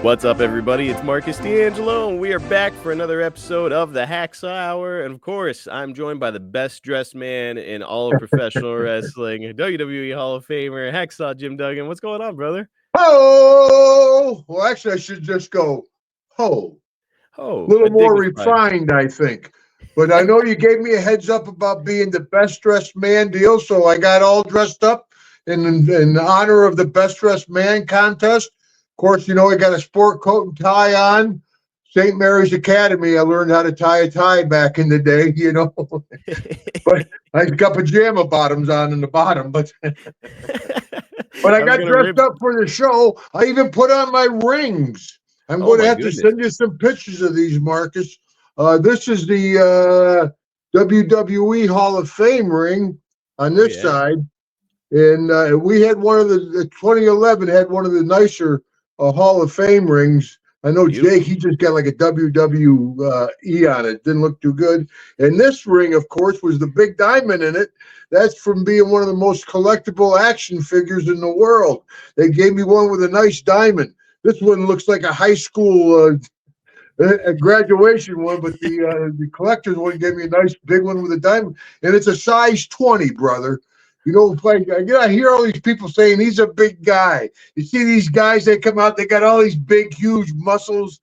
What's up, everybody? It's Marcus D'Angelo, and we are back for another episode of the Hacksaw Hour. And of course, I'm joined by the best dressed man in all of professional wrestling, WWE Hall of Famer, Hacksaw Jim Duggan. What's going on, brother? Oh, well, actually, I should just go, ho. Oh, A little more refined, I think. But I know you gave me a heads up about being the best dressed man deal, so I got all dressed up in honor of the best dressed man contest. Of course, you know, I got a sport coat and tie on. St. Mary's Academy, I learned how to tie a tie back in the day, you know. But I got pajama bottoms on in the bottom, but I got dressed up for the show. I even put on my rings. I'm going to have to send you some pictures of these, Marcus. This is the WWE Hall of Fame ring on this side. And we had one of the 2011 had one of the nicer Hall of Fame rings. I know Jake, he just got like a WWE on it. Didn't look too good. And this ring, of course, was the big diamond in it. That's from being one of the most collectible action figures in the world. They gave me one with a nice diamond. This one looks like a high school a graduation one, but the collector's one gave me a nice big one with a diamond. And it's a size 20, brother. You know, like I hear all these people saying he's a big guy. You see these guys, they come out, they got all these big, huge muscles,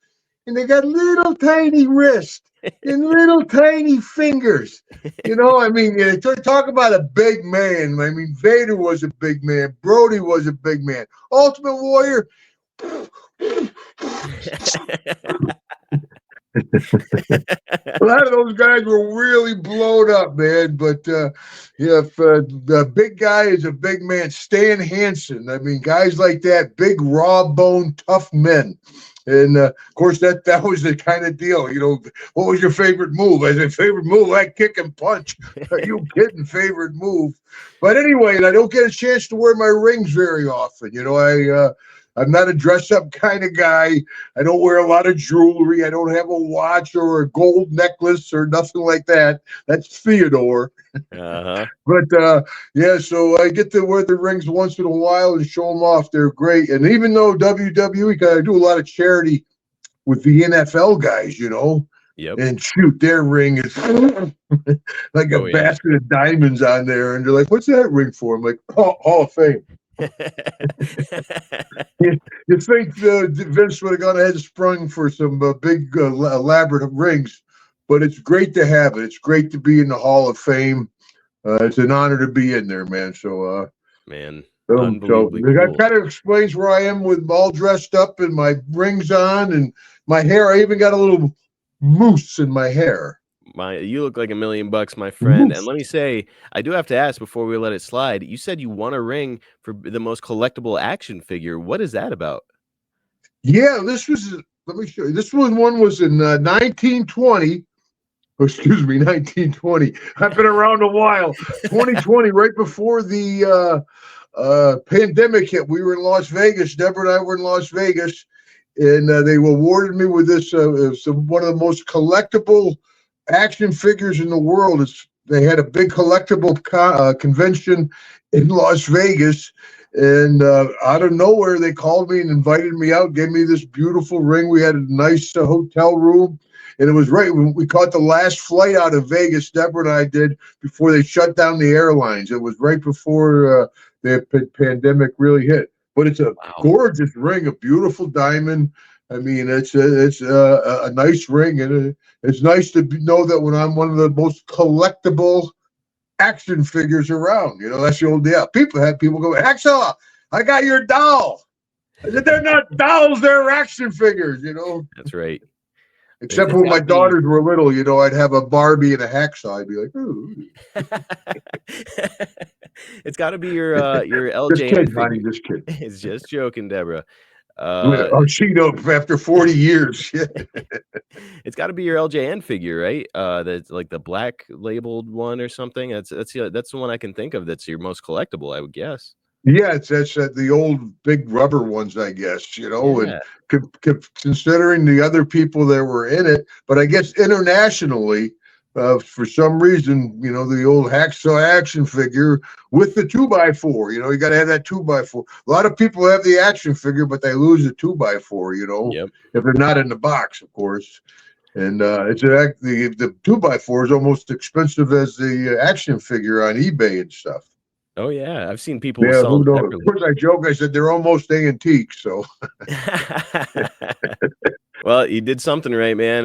and they got little tiny wrists and little tiny fingers. You know, I mean, talk about a big man. I mean, Vader was a big man. Brody was a big man. Ultimate Warrior. A lot of those guys were really blown up, man. But if the big guy is a big man, Stan Hansen. I mean, guys like that, big, raw bone, tough men. And of course, that was the kind of deal. You know, what was your favorite move? I said, favorite move, I kick and punch. Are you kidding? Favorite move. But anyway, I don't get a chance to wear my rings very often. You know, I'm not a dress-up kind of guy. I don't wear a lot of jewelry. I don't have a watch or a gold necklace or nothing like that. That's Theodore. But, yeah, so I get to wear the rings once in a while and show them off. They're great. And even though WWE, I do a lot of charity with the NFL guys, you know. Yep. And shoot, their ring is like a basket of diamonds on there. And they're like, what's that ring for? I'm like, Hall of Fame. You think Vince would have gone ahead and sprung for some big elaborate rings, but it's great to have it. It's great to be in the Hall of Fame. It's an honor to be in there, man. So, that kind of explains where I am with all dressed up and my rings on and my hair. I even got a little mousse in my hair. You look like $1 million, my friend. And let me say, I do have to ask before we let it slide. You said you won a ring for the most collectible action figure. What is that about? Yeah, this was. Let me show you. This one was in 1920. Excuse me, 1920. I've been around a while. 2020, right before the pandemic hit. We were in Las Vegas. Deborah and I were in Las Vegas, and they awarded me with this. One of the most collectible action figures in the world. They had a big collectible convention in Las Vegas, and out of nowhere they called me and invited me out, gave me this beautiful ring. We had a nice hotel room, and it was right when we caught the last flight out of Vegas. Deborah and I did before they shut down the airlines. It was right before the pandemic really hit. But it's a gorgeous ring, a beautiful diamond. I mean, it's a nice ring, and it's nice to know that when I'm one of the most collectible action figures around. You know, that's the old deal. People go, Hacksaw, I got your doll. I said, they're not dolls, they're action figures, you know. That's right. Except when my daughters were little, you know, I'd have a Barbie and a Hacksaw. I'd be like, ooh. It's got to be your LJN just kidding, figure. honey, just kidding. It's just joking, Deborah. She knows after 40 years. It's got to be your LJN figure, right? That's like the black labeled one or something. That's the one I can think of. That's your most collectible, I would guess. Yeah, that's the old big rubber ones, I guess. You know, and considering the other people that were in it, but I guess internationally, for some reason, the old Hacksaw action figure with the 2x4. You got to have that 2x4. A lot of people have the action figure, but they lose the 2x4. Yep. If they're not in the box, of course. And the 2x4 is almost expensive as the action figure on eBay and stuff. Oh yeah, I've seen people Yeah, sell who them knows? Of separately. course, I joke. I said they're almost antiques. So Well, you did something right, man.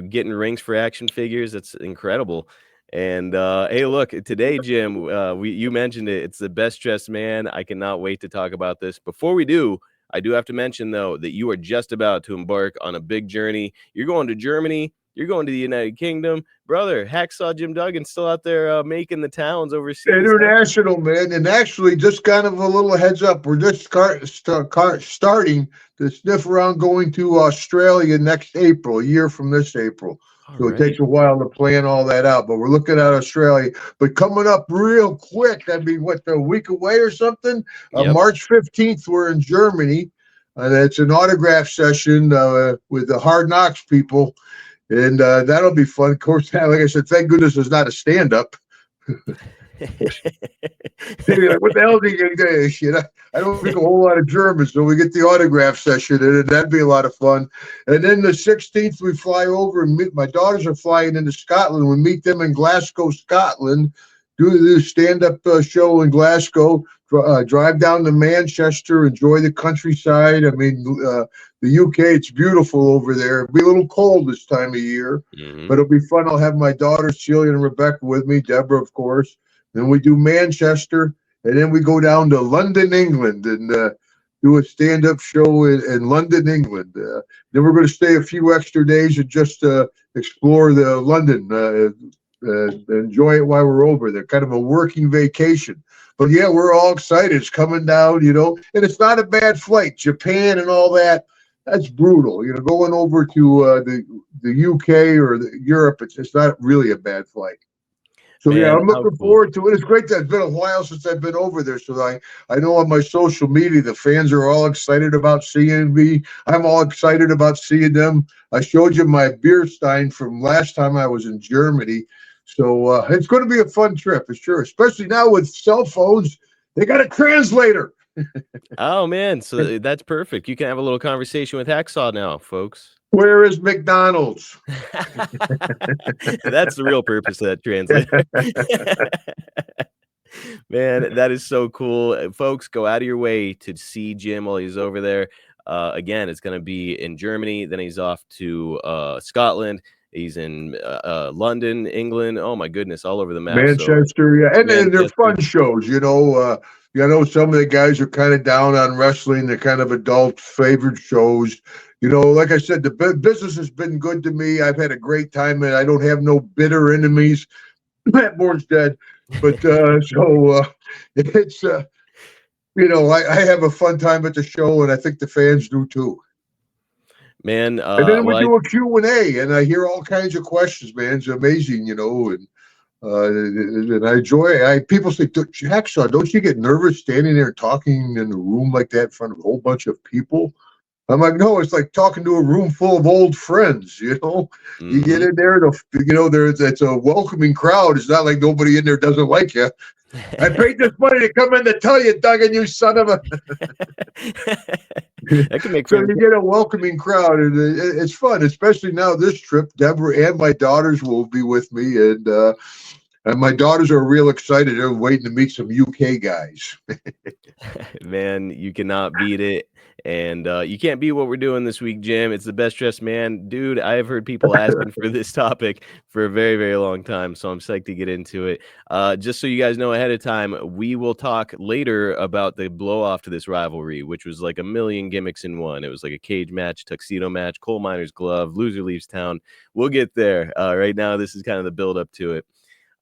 Getting rings for action figures, that's incredible. And hey, look, today, Jim, you mentioned it. It's the best dressed man. I cannot wait to talk about this. Before we do, I do have to mention though that you are just about to embark on a big journey. You're going to Germany. You're going to the United Kingdom, brother. Hacksaw Jim Duggan's still out there making the towns overseas. international, man. And actually, just kind of a little heads up, we're just starting to sniff around going to Australia next April, a year from this April. So it takes a while to plan all that out, but we're looking at Australia. But coming up real quick, I mean, a week away or something? Yep. March 15th, we're in Germany. It's an autograph session with the Hard Knocks people. And that'll be fun. Of course, like I said, thank goodness it's not a stand-up. Like, what the hell are you going to do? I don't speak a whole lot of German, so we get the autograph session in it. That'd be a lot of fun. And then the 16th, we fly over and meet. My daughters are flying into Scotland. We meet them in Glasgow, Scotland. Do the stand-up show in Glasgow. Drive down to Manchester. Enjoy the countryside. I mean, the UK, it's beautiful over there. It'll be a little cold this time of year, but it'll be fun. I'll have my daughters, Celia and Rebecca, with me. Deborah, of course. Then we do Manchester, and then we go down to London, England, and do a stand-up show in London, England. Then we're going to stay a few extra days and just explore the London, enjoy it while we're over there. Kind of a working vacation. But yeah, we're all excited. It's coming down, and it's not a bad flight. Japan and all that, that's brutal. Going over to the UK or Europe, it's not really a bad flight. So man, yeah, I'm looking forward to it. It's great that it's been a while since I've been over there. So I know on my social media, the fans are all excited about seeing me. I'm all excited about seeing them. I showed you my beer stein from last time I was in Germany. So it's going to be a fun trip for sure, especially now with cell phones. They got a translator. Oh, man. So that's perfect. You can have a little conversation with Hacksaw now, folks. Where is McDonald's? That's the real purpose of that translator. Man, that is so cool. Folks, go out of your way to see Jim while he's over there. Again, it's going to be in Germany. Then he's off to Scotland. He's in London, England. Oh, my goodness, all over the map. Manchester, yeah. And they're fun shows, some of the guys are kind of down on wrestling. They're kind of adult favorite shows. Like I said, the business has been good to me. I've had a great time, and I don't have no bitter enemies. Matt Bourne's dead. But it's, I have a fun time at the show, and I think the fans do too. Man, and then we do a Q&A, and I hear all kinds of questions, man. It's amazing, and I enjoy it. People say, Hacksaw, don't you get nervous standing there talking in a room like that in front of a whole bunch of people? I'm like, no, it's like talking to a room full of old friends, You get in there, it's a welcoming crowd. It's not like nobody in there doesn't like you. I paid this money to come in to tell you, Duggan, you son of a... That can make so you get a welcoming crowd, and it's fun, especially now this trip. Deborah and my daughters will be with me, and my daughters are real excited. They're waiting to meet some UK guys. Man, you cannot beat it. And you can't beat what we're doing this week, Jim. It's the best dressed man. Dude, I have heard people asking for this topic for a very, very long time. So I'm psyched to get into it. Just so you guys know ahead of time, we will talk later about the blow off to this rivalry, which was like a million gimmicks in one. It was like a cage match, tuxedo match, coal miner's glove, loser leaves town. We'll get there. Right now, this is kind of the build up to it.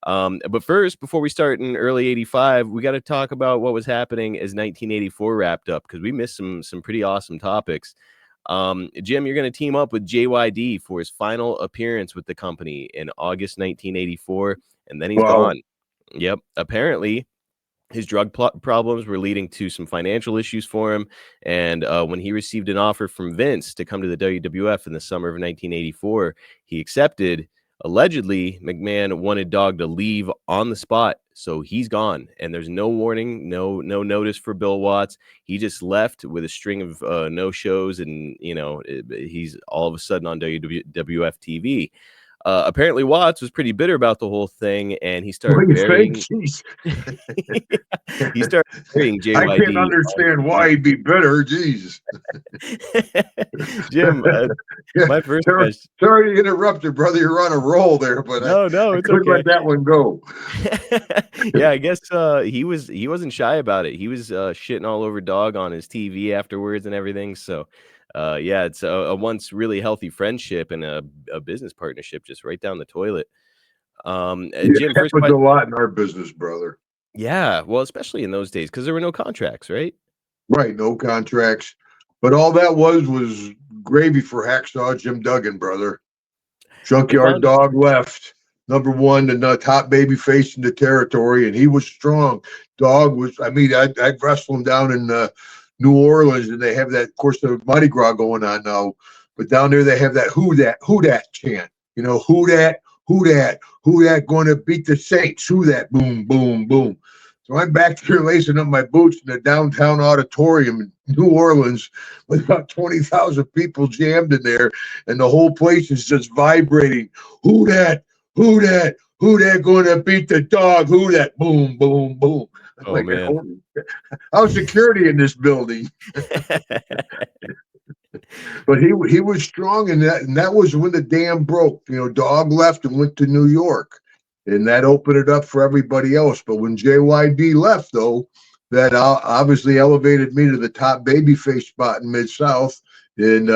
But first, before we start in early 85, we got to talk about what was happening as 1984 wrapped up, because we missed some pretty awesome topics. Jim, you're going to team up with JYD for his final appearance with the company in August 1984, and then he's gone. Yep. Apparently, his drug problems were leading to some financial issues for him, and when he received an offer from Vince to come to the WWF in the summer of 1984, he accepted. Allegedly, McMahon wanted Dog to leave on the spot, so he's gone, and there's no warning, no notice for Bill Watts. He just left with a string of no shows, and he's all of a sudden on WWF TV. Apparently, Watts was pretty bitter about the whole thing, and he started burying. He started burying I JYD. can't understand why he'd be bitter. Jeez. Jim, my first question. Sorry to interrupt you, brother. You're on a roll there, but No, I it's couldn't okay. let that one go. Yeah, I guess he wasn't shy about it. He was shitting all over Dog on his TV afterwards and everything. So, yeah, it's a once really healthy friendship and a business partnership just right down the toilet. Jim, first happens question. a lot in our business, brother. Yeah, well, especially in those days because there were no contracts, right? Right, no contracts. But all that was gravy for Hacksaw Jim Duggan, brother. Junkyard Dog left. Number one, the top baby face in the territory, and he was strong. Dog was, I'd wrestle him down in New Orleans, and they have that, of course, the Mardi Gras going on now. But down there, they have that who dat chant. You know, who that going to beat the Saints? Who that? Boom, boom, boom. So I'm back here lacing up my boots in the downtown auditorium in New Orleans with about 20,000 people jammed in there, and the whole place is just vibrating. Who that? Who that? Who that going to beat the Dog? Who that? Boom, boom, boom. Oh, like, man. How's security in this building? But he was strong, and that was when the dam broke. You know, Dog left and went to New York, and that opened it up for everybody else. But when JYD left, though, that obviously elevated me to the top babyface spot in Mid-South, and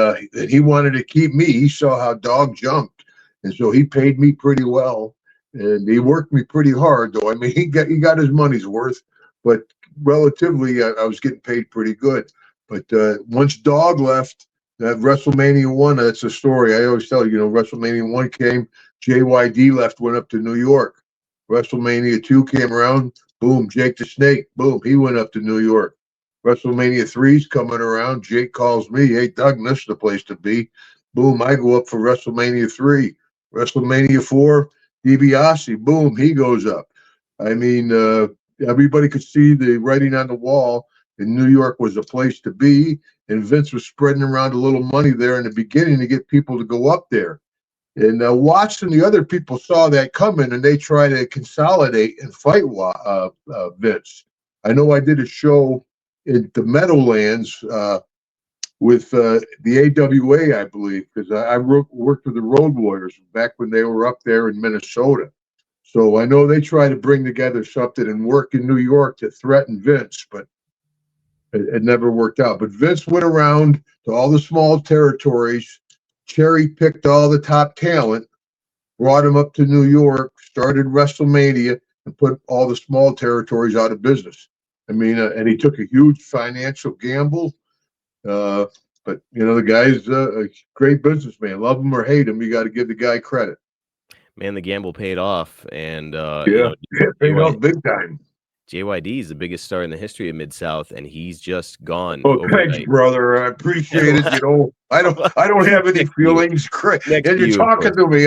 he wanted to keep me. He saw how Dog jumped, and so he paid me pretty well, and he worked me pretty hard, though. I mean, he got his money's worth, but relatively, I was getting paid pretty good. But once Dog left, that WrestleMania 1, that's a story I always tell you. WrestleMania 1 came, JYD left, went up to New York. WrestleMania 2 came around, boom, Jake the Snake, boom, he went up to New York. WrestleMania 3's coming around, Jake calls me, hey, Doug, this is the place to be. Boom, I go up for WrestleMania 3. WrestleMania 4, DiBiase, boom, he goes up. I mean, everybody could see the writing on the wall, and New York was a place to be, and Vince was spreading around a little money there in the beginning to get people to go up there. And Watts and the other people saw that coming, and they tried to consolidate and fight Vince. I know I did a show in the Meadowlands with the AWA, I believe, because I worked with the Road Warriors back when they were up there in Minnesota. So I know they tried to bring together something and work in New York to threaten Vince, but it never worked out. But Vince went around to all the small territories, cherry-picked all the top talent, brought them up to New York, started WrestleMania, and put all the small territories out of business. I mean, and he took a huge financial gamble. But, the guy's a great businessman. Love him or hate him, you got to give the guy credit. Man, the gamble paid off. And, paid off big time. JYD is the biggest star in the history of Mid-South, and he's just gone. Oh, thanks, brother. I appreciate it. I don't have any feelings. And you're talking to me.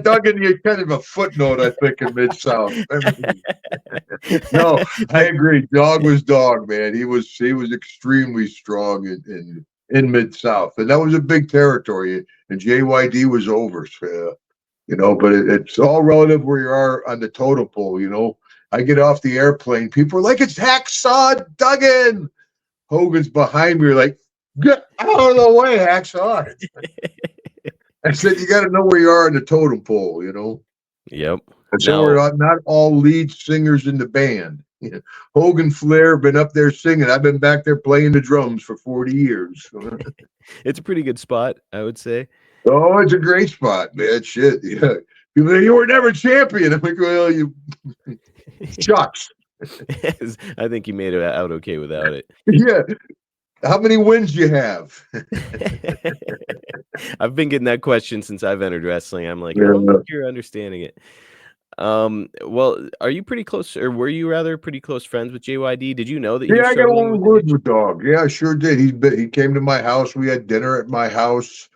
Duggan, you're kind of a footnote, I think, in Mid-South. No, I agree. Dog was Dog, man. He was extremely strong in Mid-South, and that was a big territory. And JYD was over, but it's all relative where you are on the totem pole. I get off the airplane, people are like, it's Hacksaw Duggan. Hogan's behind me, like, get out of the way, Hacksaw. I said, you got to know where you are in the totem pole, Yep. And so we're not all lead singers in the band. Hogan, Flair been up there singing. I've been back there playing the drums for 40 years. It's a pretty good spot, I would say. Oh, it's a great spot, man. Shit, yeah. People say, you were never champion. I'm like, well, you... Shucks. I think you made it out okay without it. Yeah. How many wins you have? I've been getting that question since I've entered wrestling. I'm like, I don't think you're understanding it. Well, are you pretty close, or were you rather pretty close friends with JYD? Did you know that? Yeah, I got along good with Dog. Yeah, I sure did. He came to my house. We had dinner at my house.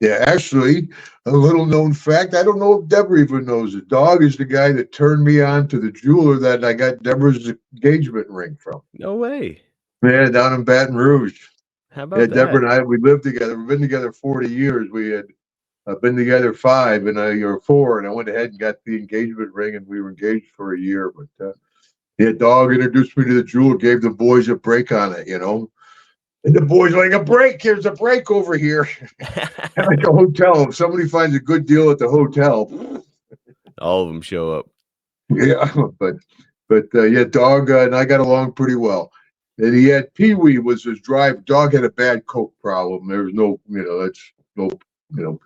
Yeah, actually, a little known fact. I don't know if Deborah even knows it. Dog is the guy that turned me on to the jeweler that I got Deborah's engagement ring from. No way. Yeah, down in Baton Rouge. How Yeah, about Deborah that? and I, we lived together. We've been together 40 years. We had been together 5 and or 4, and I went ahead and got the engagement ring, and we were engaged for a year. But yeah, Dog introduced me to the jeweler, gave the boys a break on it, And the boys were like, a break? Here's a break over here. Like a hotel. If somebody finds a good deal at the hotel, All of them show up. yeah, but yeah, Dog and I got along pretty well. And he had Pee Wee was his drive. Dog had a bad coke problem. There was no, that's no,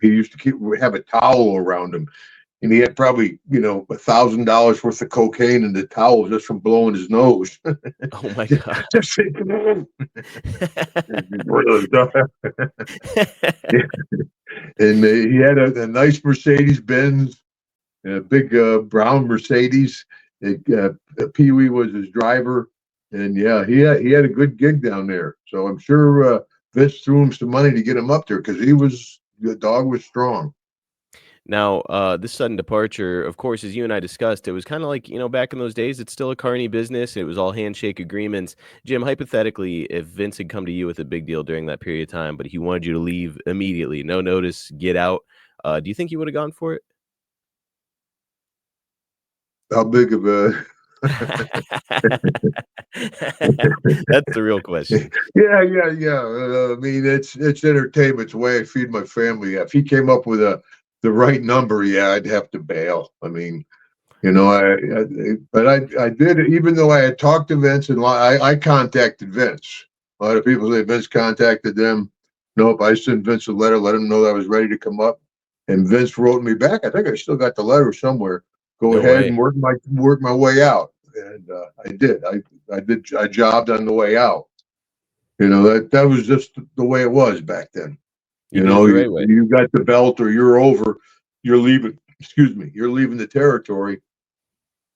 he used to have a towel around him, and he had probably $1,000 worth of cocaine in the towel just from blowing his nose. Oh my god. Just thinking, and he had a nice Mercedes Benz, a big brown Mercedes. Pee Wee was his driver, and yeah, he had a good gig down there. So I'm sure Vince threw him some money to get him up there because the Dog was strong. Now, this sudden departure, of course, as you and I discussed, it was kind of like, back in those days, it's still a carny business. It was all handshake agreements. Jim, hypothetically, if Vince had come to you with a big deal during that period of time, but he wanted you to leave immediately, no notice, get out, do you think you would have gone for it? How big of a That's the real question. yeah. I mean, it's entertainment. It's the way I feed my family. If he came up with the right number, yeah, I'd have to bail. I mean, but I did, even though I had talked to Vince, and I contacted Vince. A lot of people say Vince contacted them. Nope, I sent Vince a letter, let him know that I was ready to come up, and Vince wrote me back. I think I still got the letter somewhere. Go No ahead way. and work my way out, and I did. I jobbed on the way out. That was just the way it was back then. You did it the right way. You got the belt or you're over. You're leaving. Excuse me. You're leaving the territory.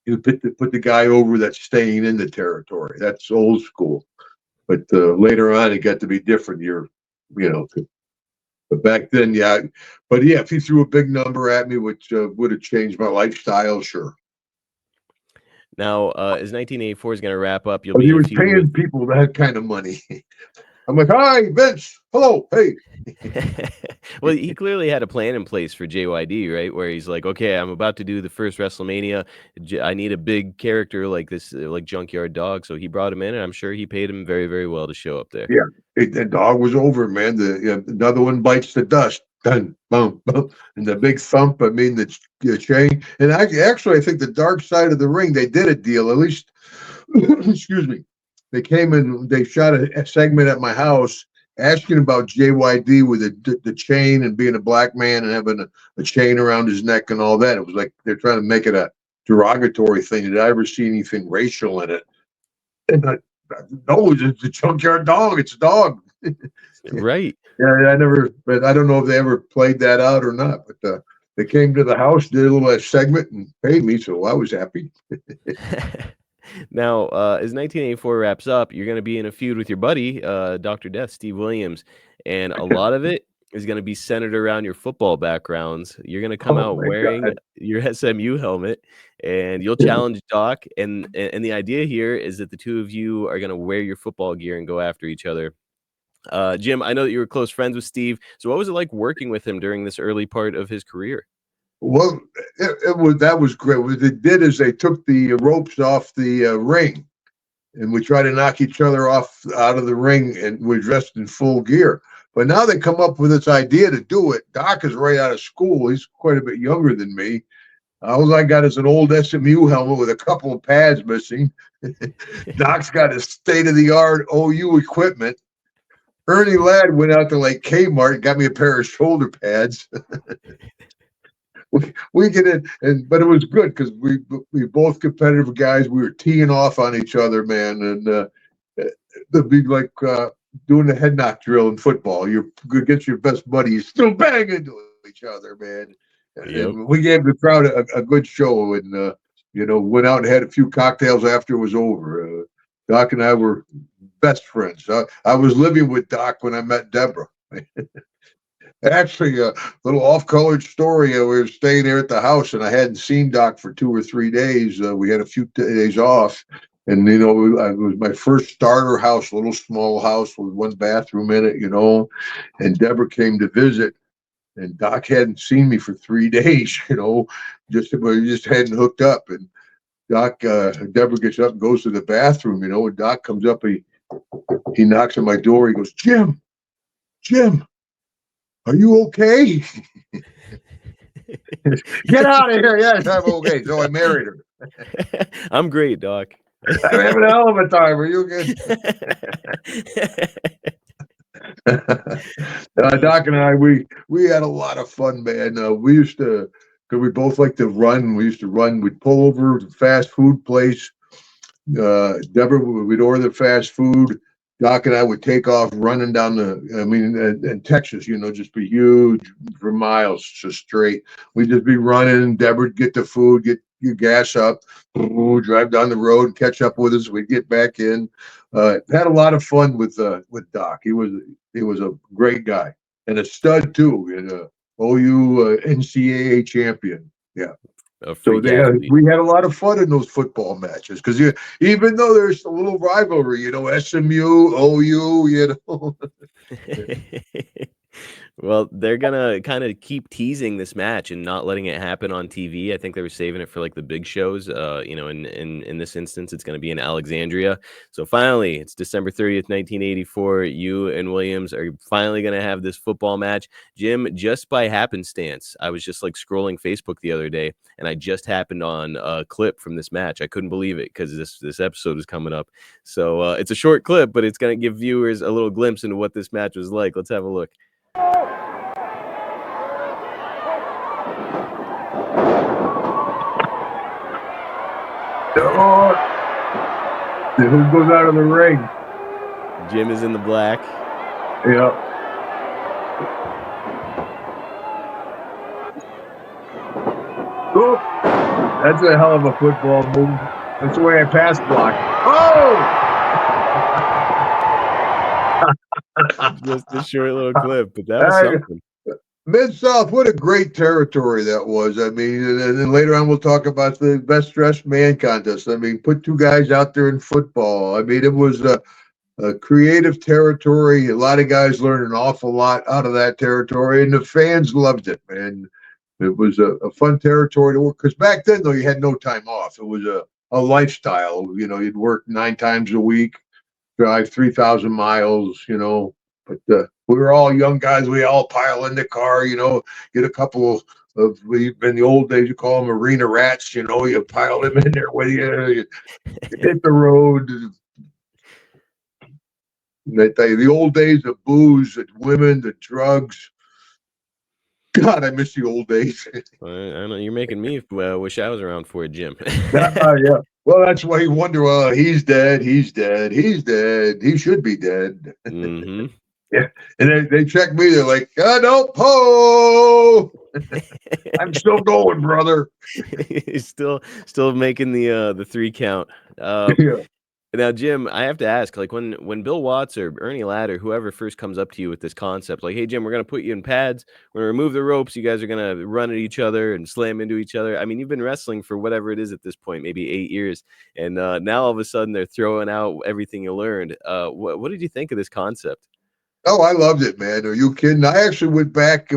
You put the guy over that's staying in the territory. That's old school. But later on, it got to be different. But back then, yeah. But yeah, if he threw a big number at me, which would have changed my lifestyle, sure. Now, as 1984 is going to wrap up, you'll But be he in a was feud with. paying people that kind of money. I'm like, hi, Vince. Hello. Hey. Well, he clearly had a plan in place for JYD, right? Where he's like, okay, I'm about to do the first WrestleMania. I need a big character like this, like Junkyard Dog. So he brought him in, and I'm sure he paid him very, very well to show up there. Yeah, the Dog was over, man. Another one bites the dust. Dun, boom, boom, and the big thump. I mean, the chain. And I think the dark side of the ring, they did a deal. At least, excuse me. They came in. They shot a segment at my house asking about JYD with the chain and being a black man and having a chain around his neck and all that. It was like they're trying to make it a derogatory thing. Did I ever see anything racial in it? And no, it's a Junkyard Dog. It's a dog. Right. Yeah, but I don't know if they ever played that out or not. But they came to the house, did a little segment, and paid me, so I was happy. Now, as 1984 wraps up, you're going to be in a feud with your buddy, Dr. Death, Steve Williams, and a lot of it is going to be centered around your football backgrounds. You're going to come Oh out my wearing God. your SMU helmet, and you'll challenge Doc. And the idea here is that the two of you are going to wear your football gear and go after each other. Jim, I know that you were close friends with Steve. So what was it like working with him during this early part of his career? Well, that was great. What they did is they took the ropes off the ring, and we tried to knock each other off out of the ring, and we're dressed in full gear. But now they come up with this idea to do it. Doc is right out of school. He's quite a bit younger than me. All I got is an old SMU helmet with a couple of pads missing. Doc's got his state-of-the-art OU equipment. Ernie Ladd went out to like Kmart and got me a pair of shoulder pads. we get in, but it was good because we both competitive guys. We were teeing off on each other, man, and it'd be like doing the head knock drill in football. You get your best buddy, you still bang into each other, man. Yep. And we gave the crowd a good show, and went out and had a few cocktails after it was over. Doc and I were best friends. I was living with Doc when I met Deborah. Actually, a little off-colored story. We were staying there at the house, and I hadn't seen Doc for 2 or 3 days. We had a few days off, and it was my first starter house, little small house with one bathroom in it. And Deborah came to visit, and Doc hadn't seen me for 3 days. We just hadn't hooked up, and Deborah gets up and goes to the bathroom. And Doc comes up, he knocks on my door. He goes, Jim. Are you okay? Get out of here. Yes, I'm okay. So I married her. I'm great, Doc. I'm having a hell of a time. Are you good? Doc and I, we had a lot of fun, man. We used to, because we both like to run. We used to run. We'd pull over to the fast food place. Deborah, we'd order the fast food. Doc and I would take off running down in Texas, just be huge for miles, just straight. We'd just be running. Deborah would get the food, get your gas up, drive down the road, catch up with us. We'd get back in. Had a lot of fun with Doc. He was a great guy and a stud too, and OU NCAA champion. Yeah. So we had a lot of fun in those football matches because even though there's a little rivalry, SMU, OU, Well, they're gonna kind of keep teasing this match and not letting it happen on TV. I think they were saving it for like the big shows. In this instance, it's gonna be in Alexandria. So finally, it's December 30th, 1984. You and Williams are finally gonna have this football match. Jim, just by happenstance, I was just like scrolling Facebook the other day, and I just happened on a clip from this match. I couldn't believe it because this episode is coming up. So it's a short clip, but it's gonna give viewers a little glimpse into what this match was like. Let's have a look. Who goes out of the ring? Jim is in the black. Yep. Oh, that's a hell of a football move. That's the way I pass block. Oh! Just a short little clip, but that was something. Mid-South, what a great territory that was. I mean, and then later on we'll talk about the best dressed man contest. I mean, put two guys out there in football. I mean, it was a creative territory. A lot of guys learned an awful lot out of that territory, and the fans loved it, man. It was a fun territory to work. Because back then, though, you had no time off. It was a lifestyle. You'd work 9 times a week, drive 3,000 miles, But we were all young guys. We all pile in the car, get a couple of in the old days, you call them arena rats, you pile them in there with you hit the road. The old days of booze, the women, the drugs. God, I miss the old days. I know you're making me wish I was around for it, Jim. Yeah. Well, that's why you wonder, well, he's dead. He should be dead. Mm-hmm. Yeah, and they check me. They're like, "No, ho! I'm still going, brother." He's still making the 3 count. Yeah. Now, Jim, I have to ask, like when Bill Watts or Ernie Ladd or whoever first comes up to you with this concept, like, "Hey, Jim, we're gonna put you in pads. We're gonna remove the ropes. You guys are gonna run at each other and slam into each other." I mean, you've been wrestling for whatever it is at this point, maybe 8 years, and now all of a sudden they're throwing out everything you learned. What did you think of this concept? Oh, I loved it, man. Are you kidding? I actually went back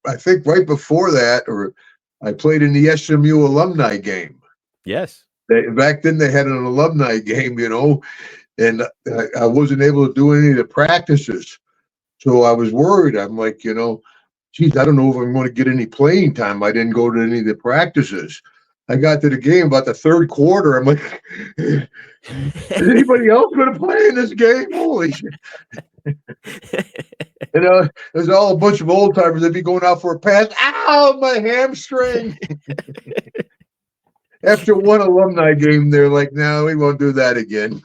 I think right before that, or I played in the SMU alumni game. Yes. Back then they had an alumni game, and I wasn't able to do any of the practices. So I was worried. I'm like, geez, I don't know if I'm going to get any playing time. I didn't go to any of the practices. I got to the game about the third quarter. I'm like, is anybody else going to play in this game? Holy shit. There's all a bunch of old timers. They'd be going out for a pass. Ow, my hamstring. After one alumni game, they're like, no, we won't do that again.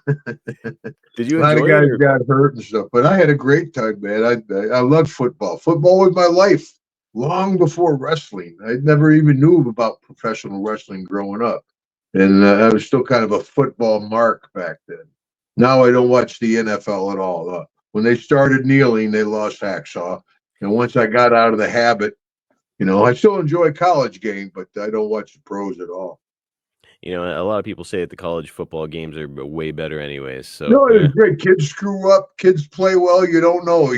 Did you a lot enjoy of guys it, got hurt and stuff, but I had a great time, man. I loved football. Football was my life long before wrestling. I never even knew about professional wrestling growing up. And I was still kind of a football mark back then. Now I don't watch the NFL at all. When they started kneeling, they lost Hacksaw. And once I got out of the habit, I still enjoy college game, but I don't watch the pros at all. A lot of people say that the college football games are way better anyways. So No, it's great. Kids screw up. Kids play well. You don't know.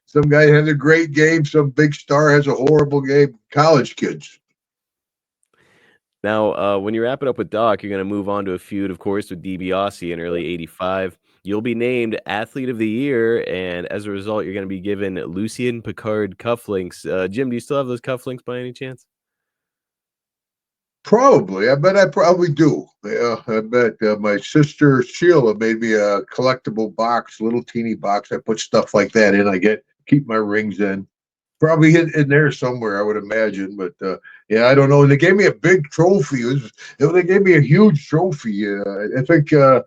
Some guy has a great game. Some big star has a horrible game. College kids. Now, when you wrap it up with Doc, you're going to move on to a feud, of course, with DiBiase in early '85. You'll be named Athlete of the Year, and as a result, you're going to be given Lucien Picard cufflinks. Jim, do you still have those cufflinks by any chance? Probably. I bet I probably do. Yeah, I bet my sister Sheila made me a collectible box, little teeny box. I put stuff like that in. Keep my rings in. Probably in there somewhere, I would imagine. But yeah, I don't know. And they gave me a big trophy. They gave me a huge trophy. I think the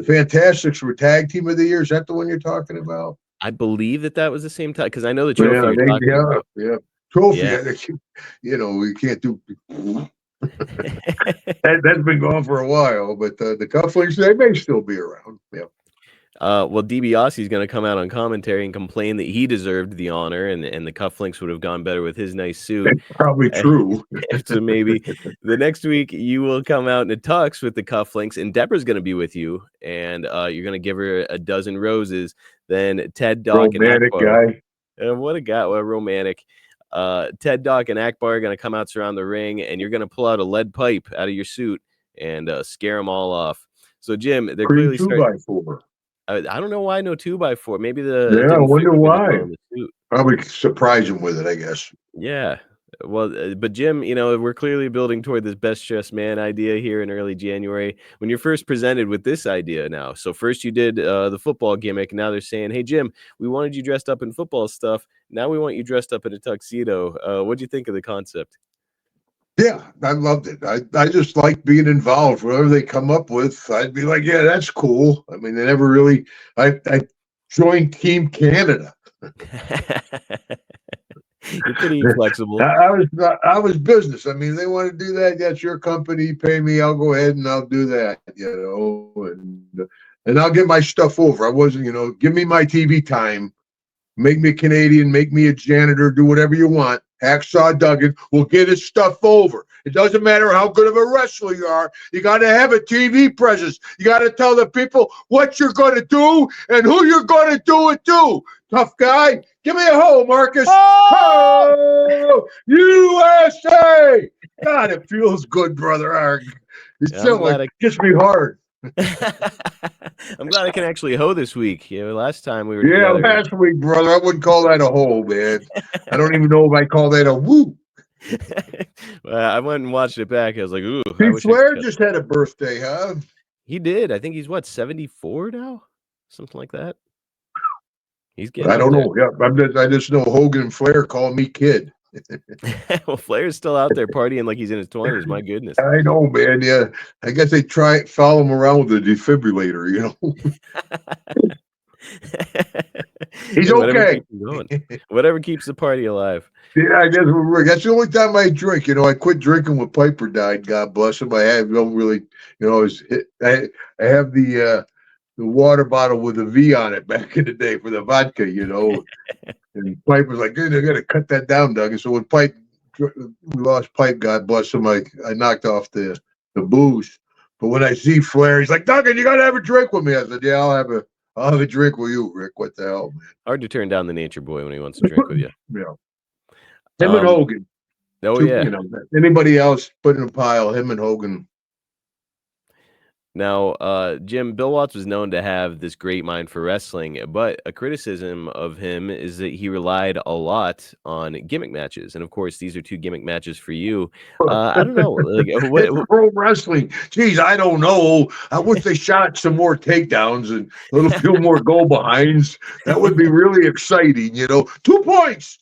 Fantastics were Tag Team of the Year. Is that the one you're talking about? I believe that was the same time, because I know the trophy you're talking about. Yeah, trophy. Yeah. We can't do. That's been gone for a while, but the cufflinks, they may still be around. Yeah. Well, DiBiase is going to come out on commentary and complain that he deserved the honor, and the cufflinks would have gone better with his nice suit. That's probably true. So maybe the next week you will come out in a tux with the cufflinks, and Deborah's going to be with you, and you're going to give her a dozen roses. Then Ted, Doc, romantic and Akbar. Guy. What a guy! What a romantic. Ted, Doc, and Akbar are going to come out surround the ring, and you're going to pull out a lead pipe out of your suit and scare them all off. So, Jim, they're clearly starting. 2x4. I don't know why no 2x4. Maybe I wonder why. Probably surprise him with it, I guess. Yeah. Well, but Jim, we're clearly building toward this best dressed man idea here in early January. When you're first presented with this idea now, so first you did the football gimmick. Now they're saying, "Hey, Jim, we wanted you dressed up in football stuff. Now we want you dressed up in a tuxedo." What do you think of the concept? Yeah, I loved it. I just like being involved. Whatever they come up with, I'd be like, yeah, that's cool. I mean, they never really. I joined Team Canada. You're pretty flexible. I was business. I mean, they want to do that. That's your company. Pay me. I'll go ahead and I'll do that. And I'll get my stuff over. I wasn't, give me my TV time. Make me Canadian. Make me a janitor. Do whatever you want. Hacksaw Duggan will get his stuff over. It doesn't matter how good of a wrestler you are. You got to have a TV presence. You got to tell the people what you're going to do and who you're going to do it to. Tough guy. Give me a hole, Marcus. Oh, USA. God, it feels good, brother. It's still it gets me hard. I'm glad I can actually hoe this week. Last time we were together. Last week, brother. I wouldn't call that a hoe, man. I don't even know if I call that a woo. I went and watched it back. I was like, ooh. Flair just had a birthday, huh? He did. I think he's 74 now? Something like that. He's getting I don't know. Yeah, I just know Hogan and Flair call me kid. Well, Flair's still out there partying like he's in his 20s. My goodness. I know, man. Yeah, I guess they follow him around with a defibrillator. He's okay. Whatever keeps the party alive. Yeah, I guess that's the only time I drink. I quit drinking when Piper died. God bless him. I don't really. I have the water bottle with a V on it back in the day for the vodka. And Pipe was like, dude, I got to cut that down, Doug. And so when we lost Pipe, God bless him, I knocked off the booze. But when I see Flair, he's like, Duggan, you got to have a drink with me. I said, yeah, I'll have a drink with you, Rick. What the hell, man? Hard to turn down the Nature Boy when he wants to drink with you. Yeah. Him and Hogan. Oh, yeah. Anybody else put in a pile, him and Hogan. Now, Jim, Bill Watts was known to have this great mind for wrestling, but a criticism of him is that he relied a lot on gimmick matches. And of course, these are 2 gimmick matches for you. I don't know. It's pro wrestling. Geez, I don't know. I wish they shot some more takedowns and a few more go-behinds. That would be really exciting, 2 points.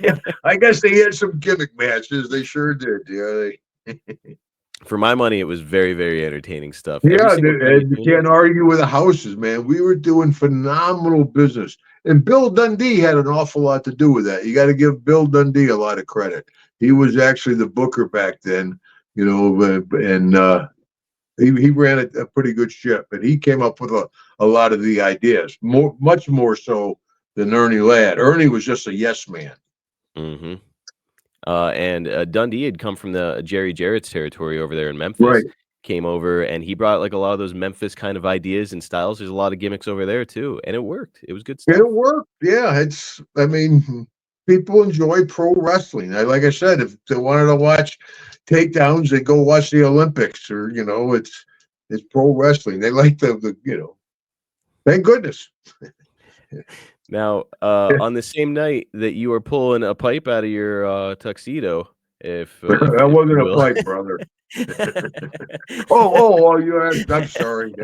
Yeah, I guess they had some gimmick matches. They sure did. Yeah. For my money, it was very, very entertaining stuff. Yeah, and you can't argue with the houses, man. We were doing phenomenal business. And Bill Dundee had an awful lot to do with that. You got to give Bill Dundee a lot of credit. He was actually the booker back then, and he ran a pretty good ship. And he came up with a lot of the ideas, much more so than Ernie Ladd. Ernie was just a yes man. Mm-hmm. And Dundee had come from the Jerry Jarrett's territory over there in Memphis. Right. Came over and he brought like a lot of those Memphis kind of ideas and styles. There's a lot of gimmicks over there too, and it worked. It was good stuff. It worked. Yeah, I mean, people enjoy pro wrestling. Like I said, if they wanted to watch takedowns, they go watch the Olympics, or it's pro wrestling. They like the thank goodness. Now, on the same night that you were pulling a pipe out of your tuxedo, if That you wasn't a will. pipe, brother. Oh, I'm sorry.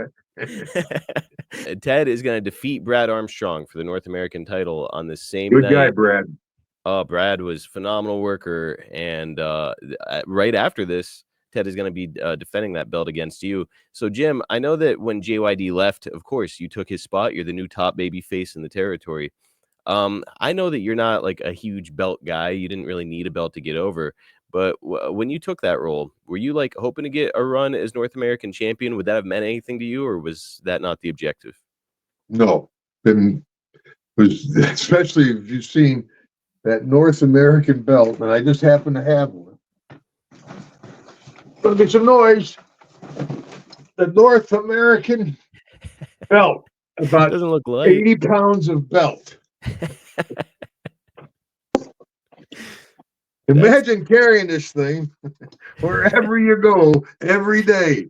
Ted is going to defeat Brad Armstrong for the North American title on the same Good night. guy, Brad. Brad was phenomenal worker, and right after this, Ted is going to be defending that belt against you. So, Jim, I know that when JYD left, of course, you took his spot. You're the new top baby face in the territory. I know that you're not like a huge belt guy. You didn't really need a belt to get over. But when you took that role, were you like hoping to get a run as North American champion? Would that have meant anything to you, or was that not the objective? No, and was especially if you've seen that North American belt, and I just happen to have one. Gonna get some noise. The North American belt, about Doesn't look like 80 pounds of belt. Imagine carrying this thing wherever you go every day.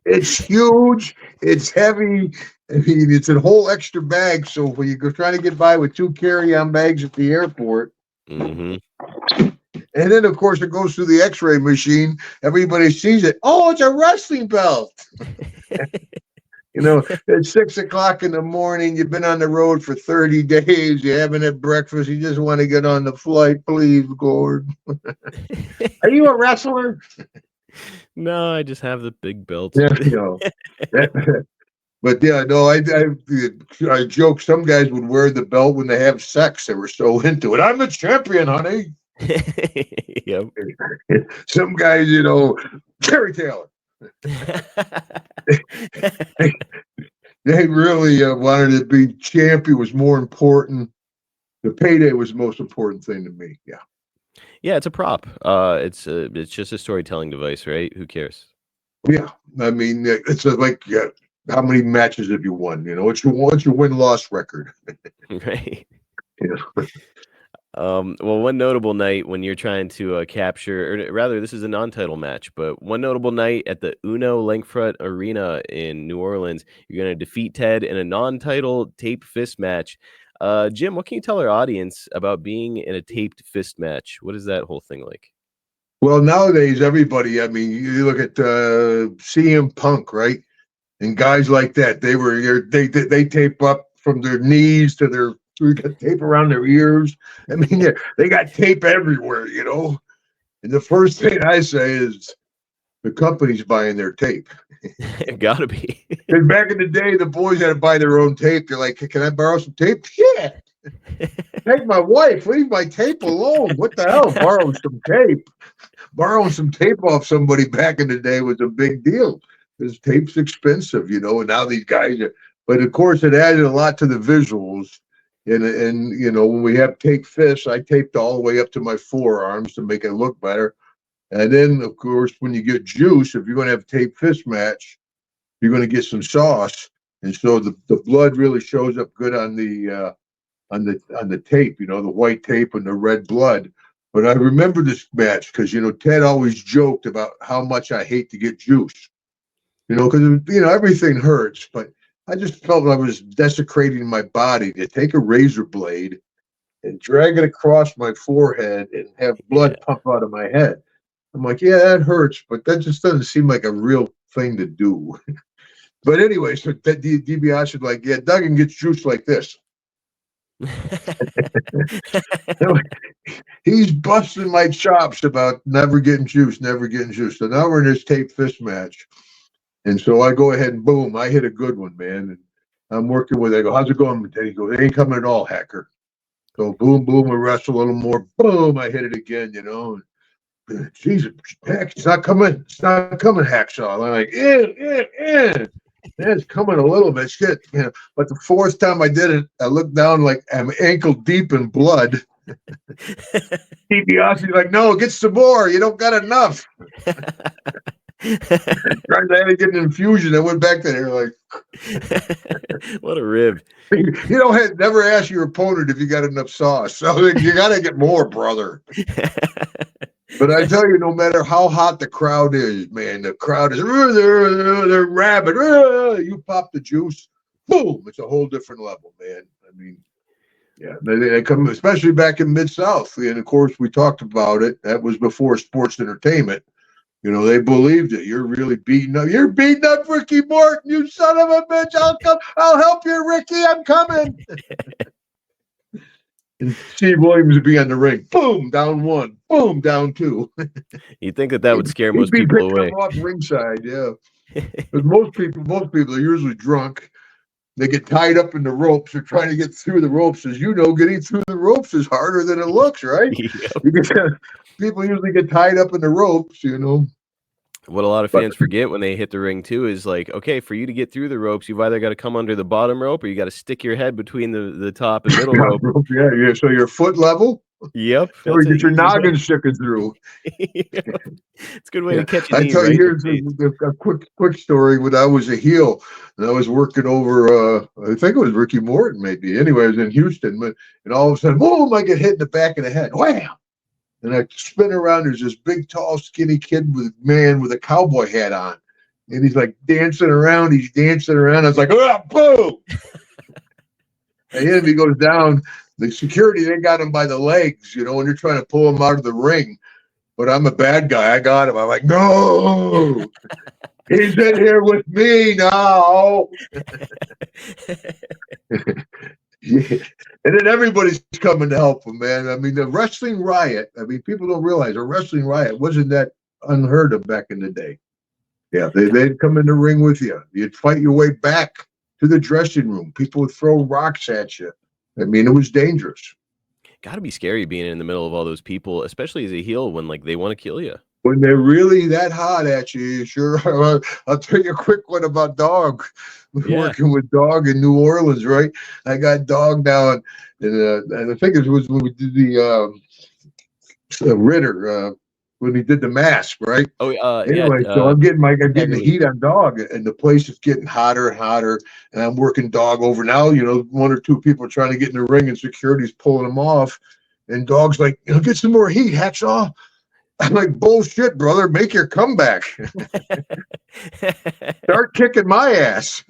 It's huge. It's heavy. I mean, it's a whole extra bag. So when you go trying to get by with 2 carry-on bags at the airport, mm-hmm. And then, of course, it goes through the X-ray machine. Everybody sees it. Oh, it's a wrestling belt. At 6 o'clock in the morning, you've been on the road for 30 days. You haven't had breakfast. You just want to get on the flight. Please, Gord. Are you a wrestler? No, I just have the big belt. Yeah, But yeah, no, I joke. Some guys would wear the belt when they have sex. They were so into it. I'm the champion, honey. Yep. Some guys, Terry Taylor. They really wanted to be champion. Was more important. The payday was the most important thing to me. Yeah. Yeah, it's a prop. It's just a storytelling device, right? Who cares? Yeah, I mean, it's like how many matches have you won? What's your win-loss record? Right. Yeah. Well, one notable night when you're trying to capture, or rather, this is a non-title match, but one notable night at the Uno Langfront Arena in New Orleans, you're going to defeat Ted in a non-title taped fist match. Jim, what can you tell our audience about being in a taped fist match? What is that whole thing like? Well, nowadays, everybody, I mean, you look at CM Punk, right? And guys like that, they tape up from their knees to their, we got tape around their ears. I mean, they got tape everywhere, And the first thing I say is the company's buying their tape. Gotta be. And back in the day, the boys had to buy their own tape. They're like, can I borrow some tape? Yeah. Take my wife, leave my tape alone. What the hell? Borrow some tape. Borrowing some tape off somebody back in the day was a big deal. Because tape's expensive, and now these guys but of course it added a lot to the visuals. And when we have tape fists, I taped all the way up to my forearms to make it look better. And then, of course, when you get juice, if you're going to have a tape fist match, you're going to get some sauce. And so the blood really shows up good on the tape, the white tape and the red blood. But I remember this match because, Ted always joked about how much I hate to get juice, because, everything hurts. But I just felt I was desecrating my body to take a razor blade and drag it across my forehead and have blood pump out of my head. I'm like, yeah, that hurts, but that just doesn't seem like a real thing to do. But anyway, so Ted DiBiase was like, yeah, Duggan gets juice like this. He's busting my chops about never getting juice. So now we're in this tape fist match. And so I go ahead and boom, I hit a good one, man. And I'm working with it. I go, how's it going? And he goes, it ain't coming at all, hacker. So boom, boom, we wrestle a little more. Boom, I hit it again, Jesus, heck, it's not coming, Hacksaw. And I'm like, Yeah, it's coming a little bit, shit. But the fourth time I did it, I looked down like I'm ankle deep in blood. DiBiase's like, no, get some more. You don't got enough. Tried to get an infusion. I went back there like, what a rib. Never ask your opponent if you got enough sauce. So you got to get more, brother. But I tell you, no matter how hot the crowd is, man, the crowd is, they're rabid. You pop the juice, boom, it's a whole different level, man. I mean, yeah, they come, especially back in Mid-South. And of course, we talked about it. That was before sports entertainment. They believed it. You're really beating up. You're beating up Ricky Morton, you son of a bitch. I'll come. I'll help you, Ricky. I'm coming. And Steve Williams would be on the ring. Boom, down one. Boom, down two. You'd think that would scare most people away. Off ringside, yeah. But most people are usually drunk. They get tied up in the ropes. They're trying to get through the ropes. As you know, getting through the ropes is harder than it looks, right? Yep. People usually get tied up in the ropes, What a lot of fans forget when they hit the ring too is like, okay, for you to get through the ropes, you've either got to come under the bottom rope or you got to stick your head between the top and middle rope. Yeah. So you're foot level. Yep. Or you get your noggin sticking through. It's a good way to catch you. I tell you, here's a quick story. When I was a heel, and I was working over, I think it was Ricky Morton, maybe. Anyway, I was in Houston, and all of a sudden, boom! I get hit in the back of the head. Wham! And I spin around. There's this big, tall, skinny kid with a cowboy hat on, and he's like dancing around. He's dancing around. I was like, oh, boom! And then he goes down. The security, they got him by the legs, and they're trying to pull him out of the ring. But I'm a bad guy. I got him. I'm like, no, he's in here with me now. Yeah. And then everybody's coming to help him, man. I mean, the wrestling riot, people don't realize a wrestling riot wasn't that unheard of back in the day. Yeah, they'd come in the ring with you. You'd fight your way back to the dressing room. People would throw rocks at you. I mean, it was dangerous. Got to be scary being in the middle of all those people, especially as a heel when they want to kill you. When they're really that hot at you, sure. I'll tell you a quick one about Dog. Working with Dog in New Orleans, right? I got Dog now, and I think it was when we did the Ritter, when he did the mask, right? Oh, anyway, so I'm getting the heat on Dog, and the place is getting hotter and hotter, and I'm working Dog over now. One or two people are trying to get in the ring, and security's pulling them off, and Dog's like, get some more heat, Hacksaw. I'm like, bullshit, brother. Make your comeback. Start kicking my ass.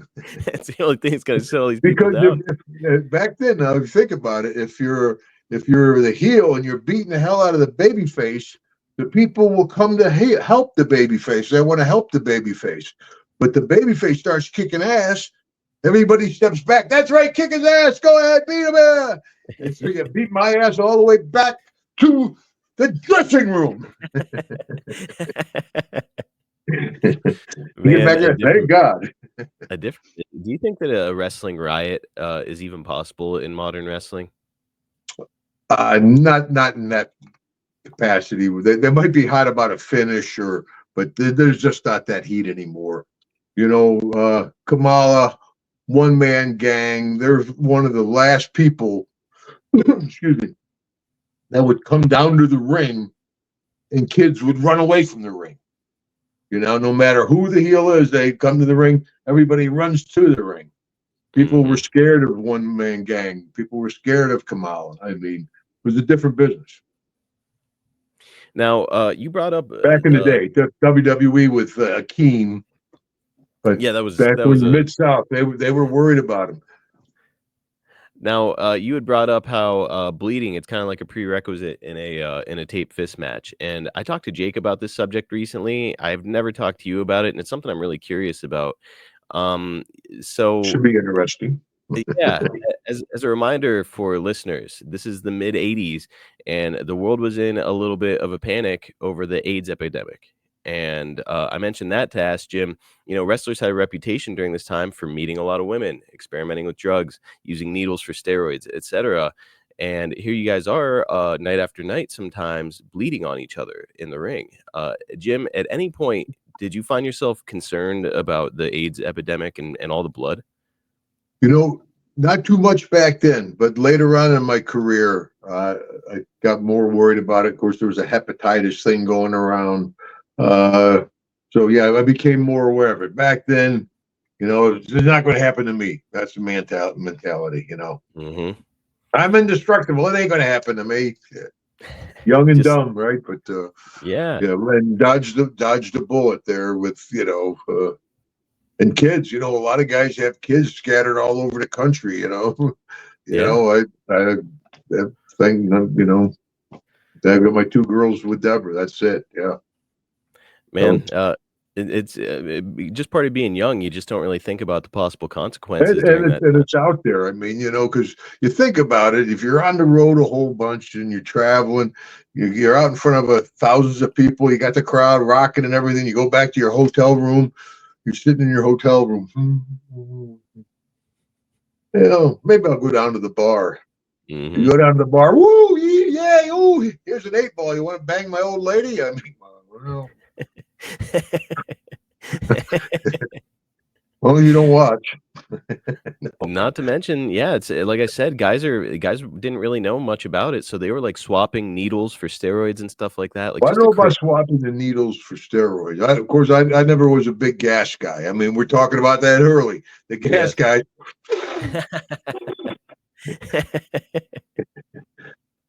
That's the only thing that's going to settle these people down. Because back then, now if you think about it, if you're the heel and you're beating the hell out of the baby face, the people will come to help the baby face. They want to help the baby face. But the baby face starts kicking ass. Everybody steps back. That's right. Kick his ass. Go ahead. Beat him. And so you beat my ass all the way back to the dressing room. Man, back there. Thank God. Do you think that a wrestling riot is even possible in modern wrestling? Not in that capacity. They might be hot about a finish, but there's just not that heat anymore. Kamala, one-man gang. They're one of the last people. Excuse me. That would come down to the ring, and kids would run away from the ring. No matter who the heel is, they come to the ring. Everybody runs to the ring. People were scared of one-man gang. People were scared of Kamala. I mean, it was a different business. Now, you brought up back in the day, WWE with Akeem. But yeah, that was Mid-South. They were worried about him. Now, you had brought up how bleeding, it's kind of like a prerequisite in a tape fist match. And I talked to Jake about this subject recently. I've never talked to you about it, and it's something I'm really curious about. So should be interesting. Yeah, as a reminder for listeners, this is the mid 80s, and the world was in a little bit of a panic over the AIDS epidemic. And I mentioned that to ask Jim, wrestlers had a reputation during this time for meeting a lot of women, experimenting with drugs, using needles for steroids, etc. And here you guys are night after night, sometimes bleeding on each other in the ring. Jim, at any point, did you find yourself concerned about the AIDS epidemic and all the blood? Not too much back then, but later on in my career, I got more worried about it. Of course, there was a hepatitis thing going around. So yeah, I became more aware of it. Back then, it's not going to happen to me. That's the mentality. Mm-hmm. I'm indestructible. It ain't going to happen to me. Young and dumb, right? But yeah, and dodged the bullet there with and kids. A lot of guys have kids scattered all over the country. I that thing. I got my 2 girls with Deborah. That's it. Yeah, man. So, It's just part of being young. You just don't really think about the possible and, consequences during and, that it, and time. it's out there. I mean, because you think about it, if you're on the road a whole bunch and you're traveling, you're out in front of thousands of people, you got the crowd rocking and everything, you go back to your hotel room, you're sitting in your hotel room. Maybe I'll go down to the bar. Mm-hmm. You go down to the bar, woo, yeah, ooh, here's an 8-ball. You want to bang my old lady? I mean, well, well, you don't watch. Not to mention, yeah, it's like I said, guys didn't really know much about it, so they were like swapping needles for steroids and stuff like that. Like Well, I just don't a know about crazy. swapping the needles for steroids. Of course, I never was a big gas guy. I mean, we're talking about that early. The gas guy,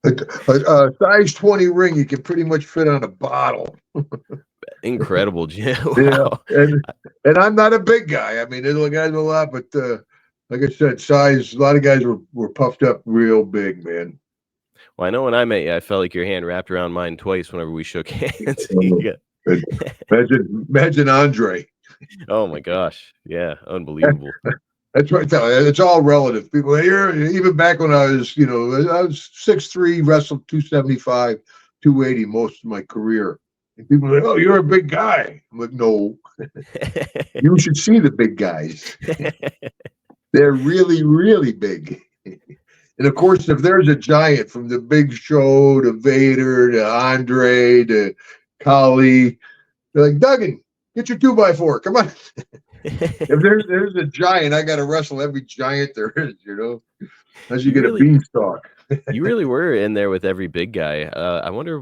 a size 20 ring, you can pretty much fit on a bottle. Incredible, Jim. Yeah, Wow. and I'm not a big guy. I mean, there's a guys a lot, but like I said, size. A lot of guys were puffed up real big, man. Well, I know when I met you, I felt like your hand wrapped around mine twice whenever we shook hands. Imagine Andre. Oh my gosh. Yeah, unbelievable. That's right. It's all relative. People here, even back when I was 6'3", wrestled 275, 280 most of my career. And people are like, "Oh, you're a big guy." I'm like, "No, you should see the big guys. They're really, really big." And of course, if there's a giant from the Big Show to Vader to Andre to Kali, they're like, "Duggan, get your 2x4. Come on." If there's a giant, I got to wrestle every giant there is, unless you get a beanstalk. You really were in there with every big guy. I wonder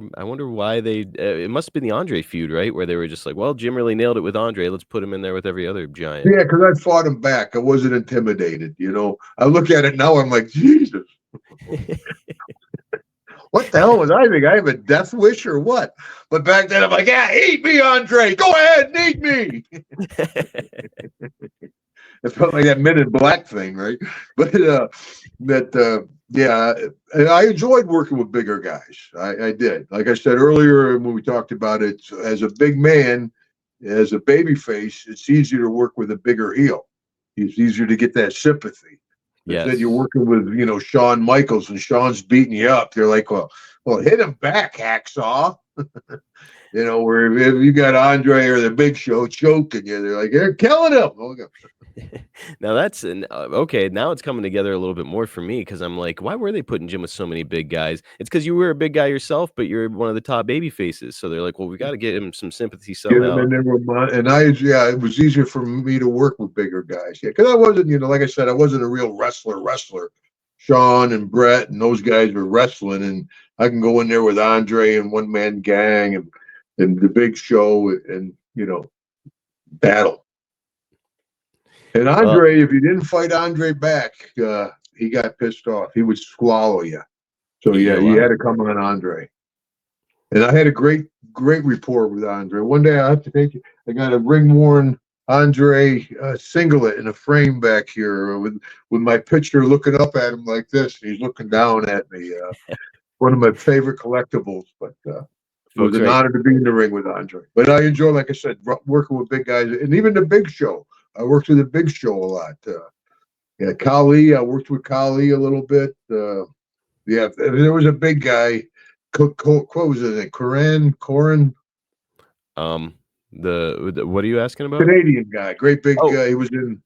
why they. It must have been the Andre feud, right? Where they were just like, "Well, Jim really nailed it with Andre. Let's put him in there with every other giant." Yeah, because I fought him back. I wasn't intimidated. I look at it now. I'm like, Jesus, what the hell was I think? I have a death wish or what? But back then, I'm like, yeah, eat me, Andre. Go ahead and eat me. It felt like that Men in Black thing, right? But yeah, I enjoyed working with bigger guys. I did. Like I said earlier when we talked about it, as a big man, as a baby face, it's easier to work with a bigger heel. It's easier to get that sympathy. Yes. Instead, you're working with, Shawn Michaels, and Shawn's beating you up. They're like, well, hit him back, Hacksaw. Where if you got Andre or the Big Show choking you, they're like, you're killing him. Now that's okay. Now it's coming together a little bit more for me because I'm like, why were they putting Jim with so many big guys? It's because you were a big guy yourself, but you're one of the top baby faces. So they're like, well, we got to get him some sympathy Get him somehow. in there with it was easier for me to work with bigger guys. Yeah, because I wasn't, like I said, I wasn't a real wrestler. Sean and Brett and those guys were wrestling, and I can go in there with Andre and One Man Gang and the Big Show and battle. And Andre, if you didn't fight Andre back, he got pissed off. He would swallow you. So yeah, you had to come on Andre. And I had a great rapport with Andre. One day I got a ring worn Andre singlet in a frame back here with my picture looking up at him like this. He's looking down at me. One of my favorite collectibles, but it was an honor to be in the ring with Andre. But I enjoy, like I said, working with big guys, and even the Big Show. I worked with the Big Show a lot. Yeah, Kali. I worked with Kali a little bit. Yeah, there was a big guy. What was it? Corin? What are you asking about? Canadian guy, great big guy. He was in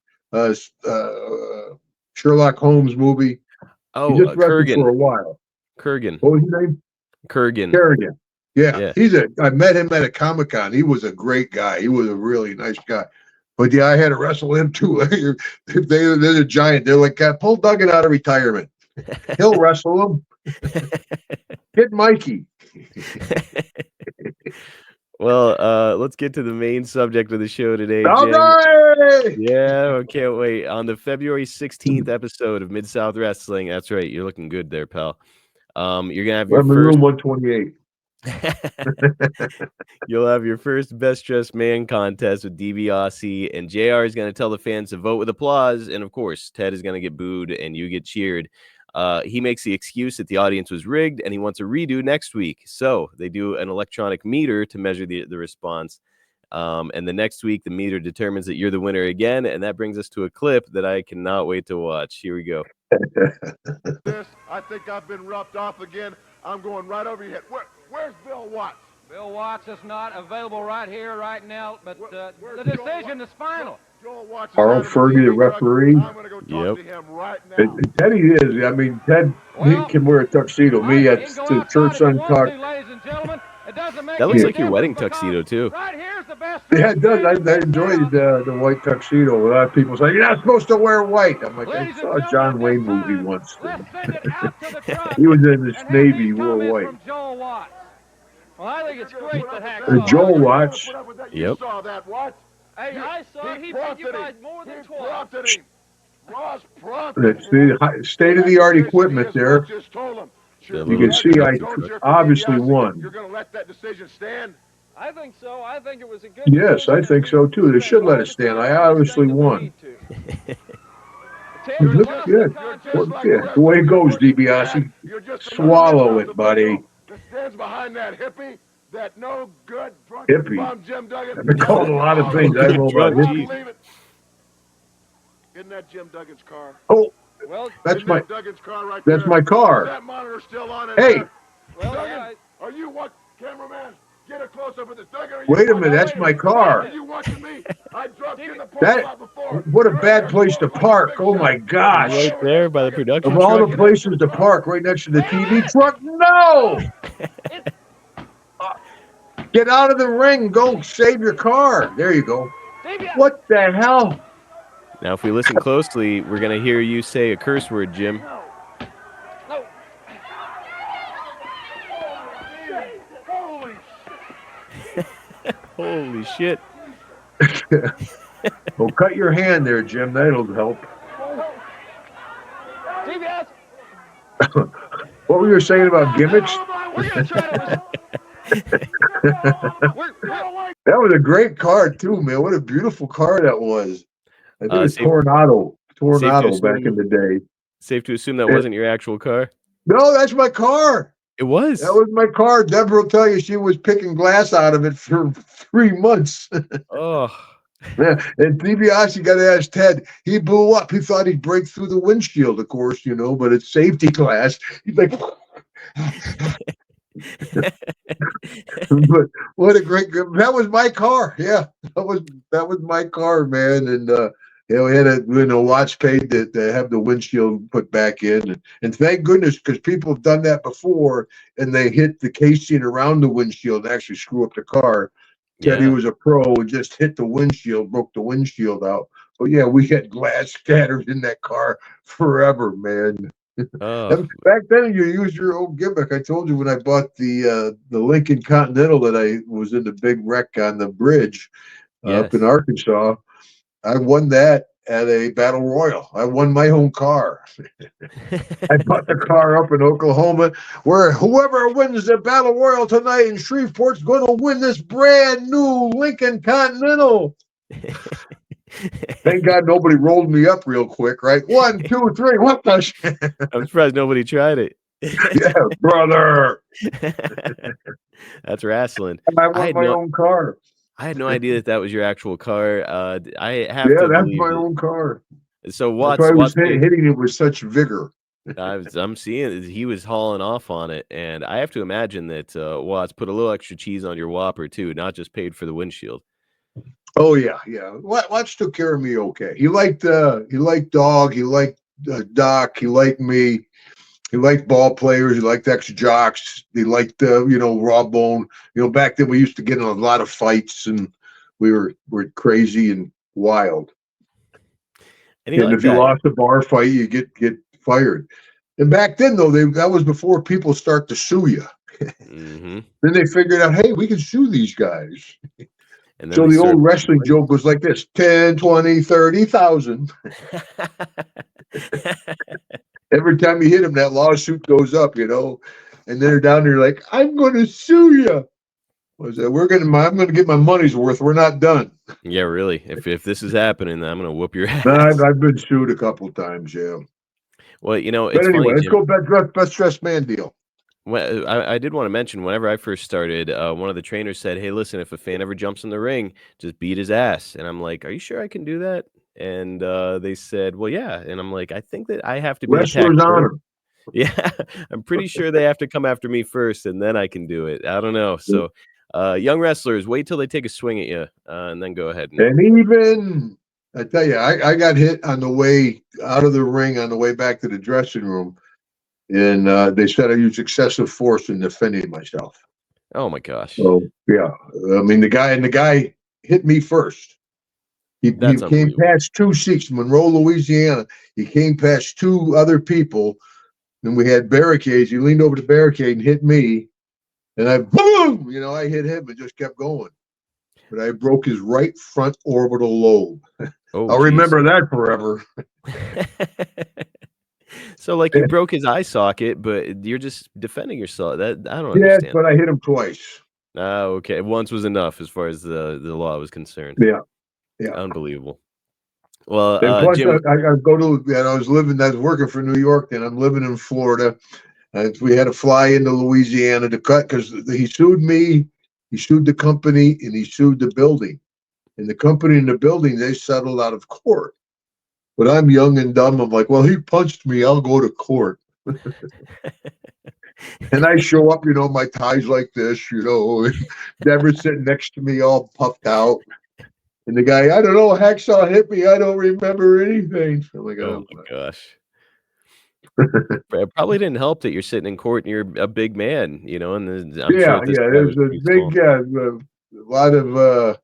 Sherlock Holmes movie. He just wrestled for a while. Kurgan. What was his name? Kurgan. Kerrigan. Yeah, I met him at a Comic-Con. He was a great guy. He was a really nice guy. But yeah, I had to wrestle him too. They're a giant. They're like, pull Duggan out of retirement. He'll wrestle him. Get Mikey. Well, let's get to the main subject of the show today, All Jim. right. Yeah, I can't wait. On the February 16th episode of Mid-South Wrestling, that's right, you're looking good there, pal. You're gonna have your I'm in room 128. You'll have your first Best Dressed Man contest with DiBiase, and JR is going to tell the fans to vote with applause, and of course, Ted is going to get booed and you get cheered. He makes the excuse that the audience was rigged and he wants a redo next week. So they do an electronic meter to measure the response. And the next week, the meter determines that you're the winner again. And that brings us to a clip that I cannot wait to watch. Here we go. I think I've been roughed off again. I'm going right over your head. Where's Bill Watts? Bill Watts is not available right here, right now, but the decision is final. Carl Fergie, the referee. I'm going to go talk to him right now. Teddy is. I mean, Ted, he can wear a tuxedo. Me, at the church untucked. That looks like your wedding tuxedo, too. Yeah, it does. I enjoyed the white tuxedo. A lot of people say, you're not supposed to wear white. I'm like, I saw a John Wayne movie once. He was in this Navy, he wore white. Well, I think it's great that Hacksaw. Joel Watts. Yep. Saw that, Watts? Hey, I saw he beat you by more than twice. Ross prompted It's the state-of-the-art equipment there. You can see I obviously won. You're going to let that decision stand? I think so. I think it was a good. Yes, I think so too. They should let it stand. I obviously won. Look good. The way it goes, DiBiase. Swallow it, buddy. That stands behind that hippie, that no good Hippie. bum Jim Duggan. I've been called a lot of things. I don't know about hippie. Believe it. Isn't that Jim Duggan's car? Oh, Well, that's my Duggan's car right that's there? my Is car. that monitor still on? Hey. well, Duggan, are you what, cameraman? Get a close up of this. Duggan, are you Wait a minute, that's my car. Are you watching me? I dropped you in the parking lot before. What a bad place to park. Oh my gosh. Right there by the production Of all truck. the places to park, right next to the TV truck? No! Get out of the ring. Go save your car. There you go. What the hell? Now, if we listen closely, we're going to hear you say a curse word, Jim. no. Holy shit. Well, cut your hand there, Jim. That'll help. DiBiase. What were you saying about gimmicks? We're gonna try to. That was a great car, too, man. What a beautiful car that was. I think it was safe- Tornado safe to back in the day. Safe to assume that wasn't your actual car? No, that's my car. It was. That was my car. Deborah will tell you she was picking glass out of it for 3 months. Oh. Yeah, and DiBiase got to ask Ted. He blew up. He thought he'd break through the windshield, of course, but it's safety glass. He's like, but what a great. That was my car. Yeah, that was my car, man. And we had a watch paid to have the windshield put back in, and thank goodness, because people have done that before, and they hit the casing around the windshield and actually screw up the car. Teddy was a pro and just hit the windshield, broke the windshield out. But yeah, we had glass scattered in that car forever, man. Oh. Back then, you used your old gimmick. I told you when I bought the Lincoln Continental that I was in the big wreck on the bridge up in Arkansas. I won that at a battle royal. I won my own car. I bought the car up in Oklahoma, where whoever wins the battle royal tonight in Shreveport's going to win this brand new Lincoln Continental. Thank God nobody rolled me up real quick, right? 1, 2, 3. What the shit? I'm surprised nobody tried it. Yeah, brother. That's wrestling. I won my own car. I had no idea that was your actual car. I have Yeah, to that's believe my it. own car. So Watts, That's why I was hitting it with such vigor. I'm seeing he was hauling off on it, and I have to imagine that Watts put a little extra cheese on your Whopper too, not just paid for the windshield. Oh yeah. Watts took care of me okay. He liked Dog. He liked Doc. He liked me. He liked ball players. He liked ex-jocks. He liked, raw bone. Back then we used to get in a lot of fights, and we're crazy and wild. And he And liked if you that. lost a bar fight, you get fired. And back then, though, that was before people start to sue you. Mm-hmm. Then they figured out, hey, we can sue these guys. And then So they the started old wrestling joke was like this: 10, 20, 30,000. Every time you hit them, that lawsuit goes up, and they're down there like, I'm going to sue you. I'm going to get my money's worth. We're not done. Yeah, really. If this is happening, then I'm gonna whoop your ass. I've been sued a couple times, yeah. Well, But it's anyway, funny, let's Jim. go best dressed man deal. Well, I did want to mention whenever I first started, one of the trainers said, "Hey, listen, if a fan ever jumps in the ring, just beat his ass." And I'm like, "Are you sure I can do that?" And they said, "Well, yeah." And I'm like, "I think that I have to be attacked Wrestler's first." honor. Yeah, I'm pretty sure they have to come after me first, and then I can do it. I don't know. So, young wrestlers, wait till they take a swing at you, and then go ahead. And even, I tell you, I got hit on the way out of the ring on the way back to the dressing room. And they said I used excessive force in defending myself. Oh my gosh, So yeah, I mean the guy hit me first. He that's came unbelievable. past two seats, Monroe, Louisiana. He came past two other people, and we had barricades. He leaned over the barricade and hit me, and I boom, I hit him and just kept going. But I broke his right front orbital lobe. Oh, I'll jeez. remember that forever. So, like, you broke his eye socket, but you're just defending yourself. That I don't Yes, understand. but I hit him twice. Ah, okay. Once was enough as far as the law was concerned. Yeah, yeah. Unbelievable. Well, And plus, Jim, I go to, I was working for New York, and I'm living in Florida. And we had to fly into Louisiana to cut because he sued me, he sued the company, and he sued the building. And the company and the building, they settled out of court. But I'm young and dumb. I'm like, well, he punched me. I'll go to court. And I show up, my tie's like this, Deborah's sitting next to me all puffed out. And the guy, I don't know, Hacksaw hit me. I don't remember anything. I'm like, oh my gosh. It probably didn't help that you're sitting in court and you're a big man, and I'm sure that this guy There's was a pretty big, small. a lot of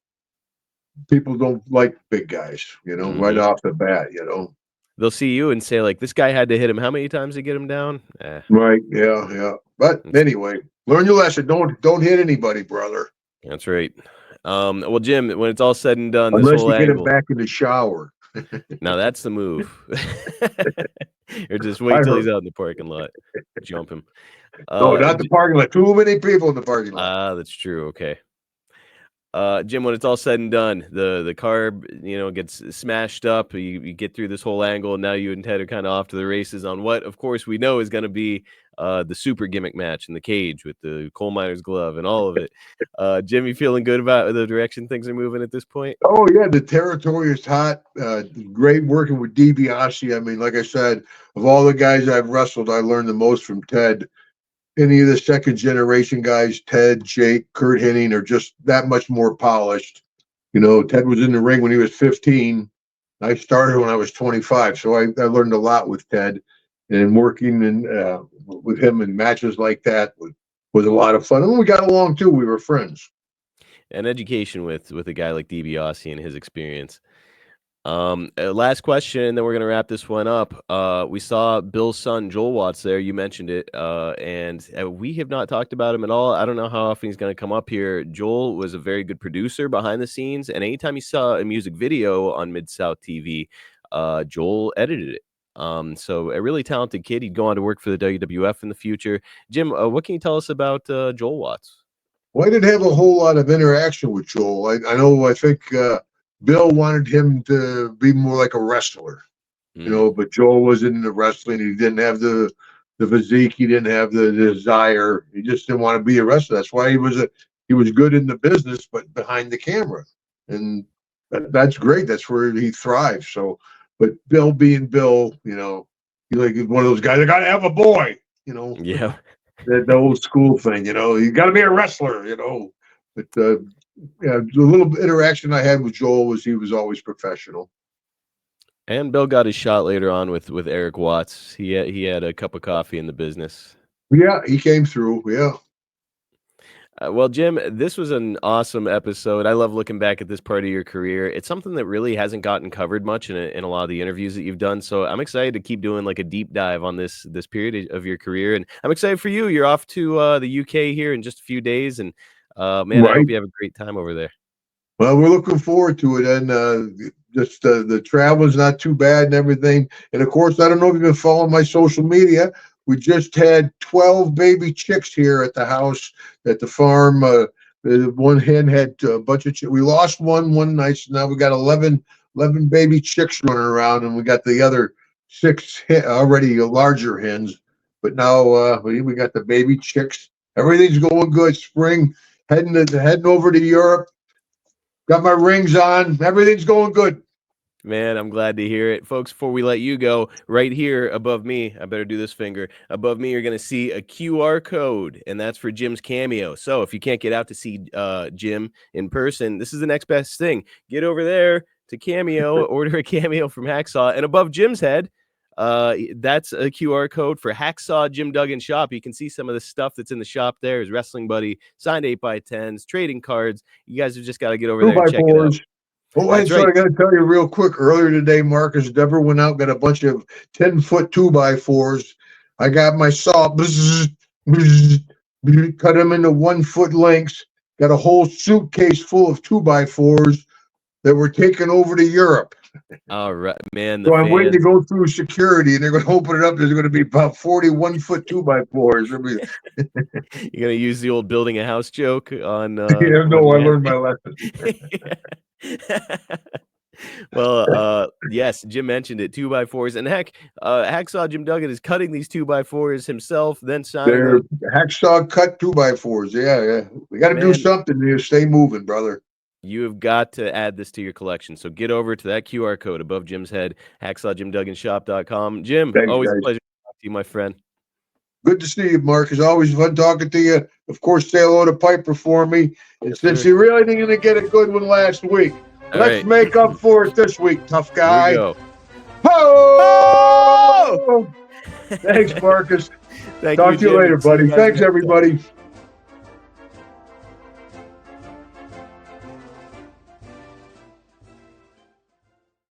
people don't like big guys, right Mhm. off the bat, They'll see you and say, like, "This guy had to hit him how many times to get him down?" Right, yeah. But anyway, learn your lesson. Don't hit anybody, brother. That's right. Well, Jim, when it's all said and done, this Unless whole you get him angle. back in the shower. Now that's the move. Or just I wait till he's heard. out in the parking lot. Jump him. No, not the J parking lot. Too many people in the parking lot. that's true, okay. Jim, when it's all said and done, the car, gets smashed up. You get through this whole angle, and now you and Ted are kind of off to the races on what, of course, we know is going to be the super gimmick match in the cage with the coal miner's glove and all of it. Jim, you feeling good about the direction things are moving at this point? Oh yeah, the territory is hot. Great working with DiBiase. I mean, like I said, of all the guys I've wrestled, I learned the most from Ted. Any of the second generation guys, Ted, Jake, Kurt Hennig, are just that much more polished. Ted was in the ring when he was 15. I started when I was 25, so I learned a lot with Ted, and working with him in matches like that was a lot of fun. And we got along too. We were friends. And education with a guy like DiBiase and his experience. Last question, and then we're gonna wrap this one up. We saw Bill's son Joel Watts there. You mentioned it, and we have not talked about him at all. I don't know how often he's gonna come up here. Joel was a very good producer behind the scenes, and anytime you saw a music video on Mid South TV, Joel edited it. So a really talented kid. He'd go on to work for the WWF in the future. Jim, what can you tell us about Joel Watts? Well, I didn't have a whole lot of interaction with Joel. I think Bill wanted him to be more like a wrestler, but Joel wasn't into wrestling. He didn't have the physique. He didn't have the desire. He just didn't want to be a wrestler. That's why he was good in the business, but behind the camera. And that's great. That's where he thrives. So, but Bill being Bill, he's like one of those guys, I got to have a boy, Yeah. the old school thing, you got to be a wrestler, But yeah, the little interaction I had with Joel was he was always professional. And Bill got his shot later on with Eric Watts. He had a cup of coffee in the business. Yeah, he came through. Yeah. Well, Jim, this was an awesome episode. I love looking back at this part of your career. It's something that really hasn't gotten covered much in a lot of the interviews that you've done. So I'm excited to keep doing like a deep dive on this period of your career. And I'm excited for you. You're off to the UK here in just a few days. And man, I Right. hope you have a great time over there. Well, we're looking forward to it, and just the travel is not too bad and everything. And of course, I don't know if you've been following my social media. We just had 12 baby chicks here at the house at the farm. The one hen had a bunch of chicks. We lost one night, so now we got 11 baby chicks running around, and we got the other 6 already larger hens. But now we got the baby chicks. Everything's going good. Spring heading over to Europe. Got my rings on. Everything's going good. Man, I'm glad to hear it. Folks, before we let you go, right here above me, I better do this finger. Above me, you're going to see a QR code, and that's for Jim's Cameo. So if you can't get out to see Jim in person, this is the next best thing. Get over there to Cameo, order a Cameo from Hacksaw, and above Jim's head, that's a QR code for Hacksaw Jim Duggan Shop. You can see some of the stuff that's in the shop there. His Wrestling Buddy, signed 8x10s, trading cards. You guys have just got to get over there and check it out. Oh, and so I got to tell you real quick. Earlier today, Marcus Dever went out and got a bunch of 10-foot 2x4s. I got my saw, cut them into 1-foot lengths. Got a whole suitcase full of 2x4s that were taken over to Europe. All right, man. So I'm waiting to go through security, and they're going to open it up. There's going to be about 41-foot 2x4s. You're going to use the old building a house joke on. Yeah, no, I learned my lesson. Well, yes, Jim mentioned it, 2x4s, and heck, Hacksaw Jim Duggan is cutting these 2x4s himself, then signing them. Hacksaw cut 2x4s. Yeah. We got to do something to stay moving, brother. You have got to add this to your collection. So get over to that QR code above Jim's head, hacksawjimdugganshop.com. Jim, thanks, always guys. a pleasure to talk to you, my friend. Good to see you, Mark. It's always fun talking to you. Of course, say hello to Piper for me. And since you really didn't going to get a good one last week, let's make up for it this week, tough guy. Here we go. Ho! Thanks, Marcus. Talk to you later, buddy. Thanks, everybody.